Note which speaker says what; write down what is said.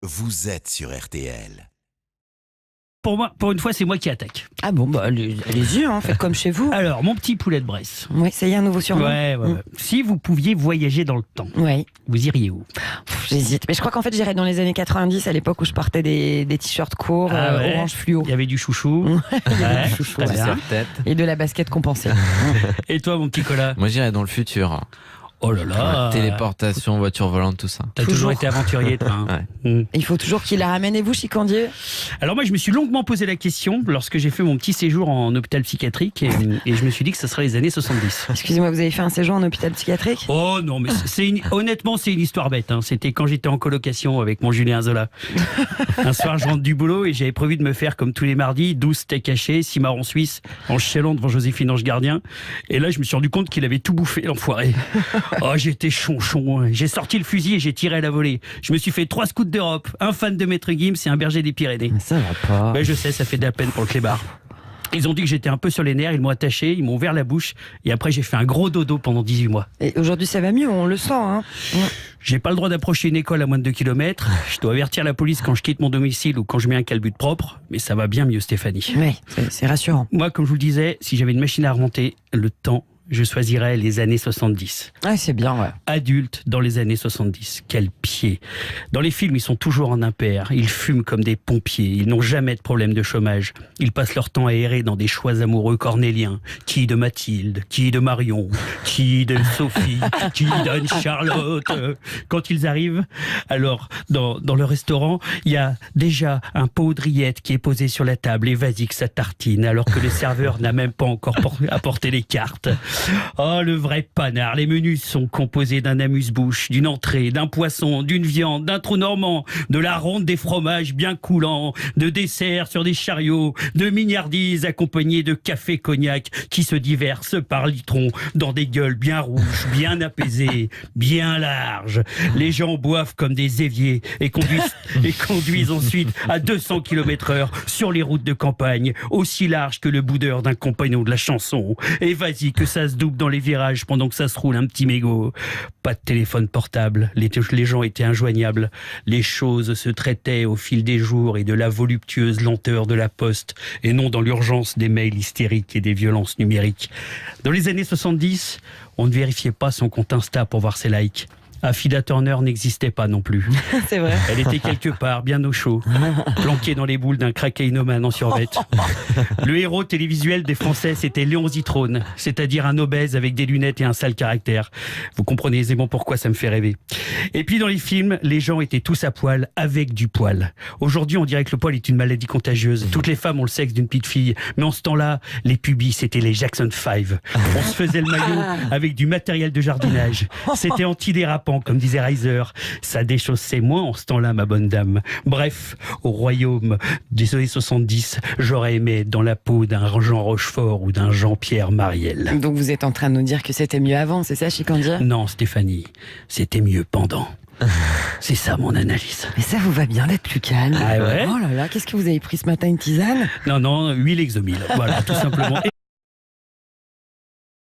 Speaker 1: Vous êtes sur RTL.
Speaker 2: Pour moi, pour une fois, c'est moi qui attaque.
Speaker 3: Ah bon, bah allez-y, faites comme chez vous.
Speaker 2: Alors, mon petit poulet de Bresse.
Speaker 3: Oui, ça y est, un nouveau surnom.
Speaker 2: Ouais. Si vous pouviez voyager dans le temps,
Speaker 3: Ouais.
Speaker 2: vous iriez où?
Speaker 3: J'hésite. Mais je crois qu'en fait, j'irais dans les années 90, à l'époque où je portais des t-shirts courts,
Speaker 2: Ah ouais.
Speaker 3: orange fluo.
Speaker 2: Il y avait du chouchou. Ouais,
Speaker 3: Chouchou,
Speaker 2: très
Speaker 3: voilà.
Speaker 2: bien.
Speaker 4: Tête.
Speaker 3: Et de la basket compensée.
Speaker 2: Et toi, mon petit Colas?
Speaker 4: Moi j'irais dans le futur.
Speaker 2: Oh là là.
Speaker 4: Téléportation, voiture volante, tout ça.
Speaker 2: T'as toujours
Speaker 3: Toujours.
Speaker 2: été aventurier, toi. Hein.
Speaker 3: Il faut toujours qu'il la ramène. Et vous, Chicandier?
Speaker 2: Alors moi, je me suis longuement posé la question lorsque j'ai fait mon petit séjour en hôpital psychiatrique et je me suis dit que ce serait les années 70.
Speaker 3: Excusez-moi, vous avez fait un séjour en hôpital psychiatrique?
Speaker 2: Oh non, mais honnêtement, c'est une histoire bête. Hein. C'était quand j'étais en colocation avec mon Julien Zola. Un soir, je rentre du boulot et j'avais prévu de me faire, comme tous les mardis, 12 steaks hachés, 6 marrons suisses, en chialant devant Joséphine Ange Gardien. Et là, je me suis rendu compte qu'il avait tout bouffé, l'enfoiré. Oh, j'étais chonchon. J'ai sorti le fusil et j'ai tiré à la volée. Je me suis fait 3 scouts d'Europe, un fan de Maître Gims et un berger des Pyrénées.
Speaker 3: Ça va pas.
Speaker 2: Ben, je sais, ça fait de la peine pour le clébard. Ils ont dit que j'étais un peu sur les nerfs, ils m'ont attaché, ils m'ont ouvert la bouche et après j'ai fait un gros dodo pendant 18 mois.
Speaker 3: Et aujourd'hui, ça va mieux, on le sent. Hein.
Speaker 2: J'ai pas le droit d'approcher une école à moins de 2 km. Je dois avertir la police quand je quitte mon domicile ou quand je mets un calbut propre. Mais ça va bien mieux, Stéphanie.
Speaker 3: Oui, c'est rassurant.
Speaker 2: Moi, comme je vous le disais, si j'avais une machine à remonter le temps, je choisirais les années 70.
Speaker 3: Ah, c'est bien, ouais.
Speaker 2: Adultes dans les années 70. Quel pied. Dans les films, ils sont toujours en impair. Ils fument comme des pompiers. Ils n'ont jamais de problème de chômage. Ils passent leur temps à errer dans des choix amoureux cornéliens. Qui de Mathilde, qui de Marion, qui de Sophie, qui d'Anne Charlotte. Quand ils arrivent, alors, dans le restaurant, il y a déjà un pot de rillettes qui est posé sur la table et vas-y que ça tartine, alors que le serveur n'a même pas encore apporté les cartes. Oh, le vrai panard. Les menus sont composés d'un amuse-bouche, d'une entrée, d'un poisson, d'une viande, d'un trou normand, de la ronde des fromages bien coulants, de desserts sur des chariots, de mignardises accompagnées de café cognac qui se diversent par litrons dans des gueules bien rouges, bien apaisées, bien larges. Les gens boivent comme des éviers et conduisent ensuite à 200 km/h sur les routes de campagne, aussi larges que le boudeur d'un compagnon de la chanson. Et vas-y que ça se double dans les virages pendant que ça se roule un petit mégot. Pas de téléphone portable, les gens étaient injoignables. Les choses se traitaient au fil des jours et de la voluptueuse lenteur de la poste, et non dans l'urgence des mails hystériques et des violences numériques. Dans les années 70, on ne vérifiait pas son compte Insta pour voir ses likes. Affida Turner n'existait pas non plus.
Speaker 3: C'est vrai.
Speaker 2: Elle était quelque part, bien au chaud, planquée dans les boules d'un craquéinomane en survêt. Le héros télévisuel des Français, c'était Léon Zitrone, c'est-à-dire un obèse avec des lunettes et un sale caractère. Vous comprenez aisément pourquoi ça me fait rêver. Et puis dans les films, les gens étaient tous à poil, avec du poil. Aujourd'hui, on dirait que le poil est une maladie contagieuse. Toutes les femmes ont le sexe d'une petite fille. Mais en ce temps-là, les pubis, c'était les Jackson 5. On se faisait le maillot avec du matériel de jardinage. C'était antidérapant, comme disait Reiser. Ça déchaussait moins en ce temps-là, ma bonne dame. Bref, au royaume des années 70, j'aurais aimé être dans la peau d'un Jean Rochefort ou d'un Jean-Pierre Mariel.
Speaker 3: Donc vous êtes en train de nous dire que c'était mieux avant, c'est ça, Chicandier?
Speaker 2: Non, Stéphanie, c'était mieux pendant. C'est ça mon analyse.
Speaker 3: Mais ça vous va bien d'être plus calme.
Speaker 2: Ah ouais?
Speaker 3: Oh là là, qu'est-ce que vous avez pris ce matin, une tisane?
Speaker 2: Non, huile Exomil. Voilà, tout simplement.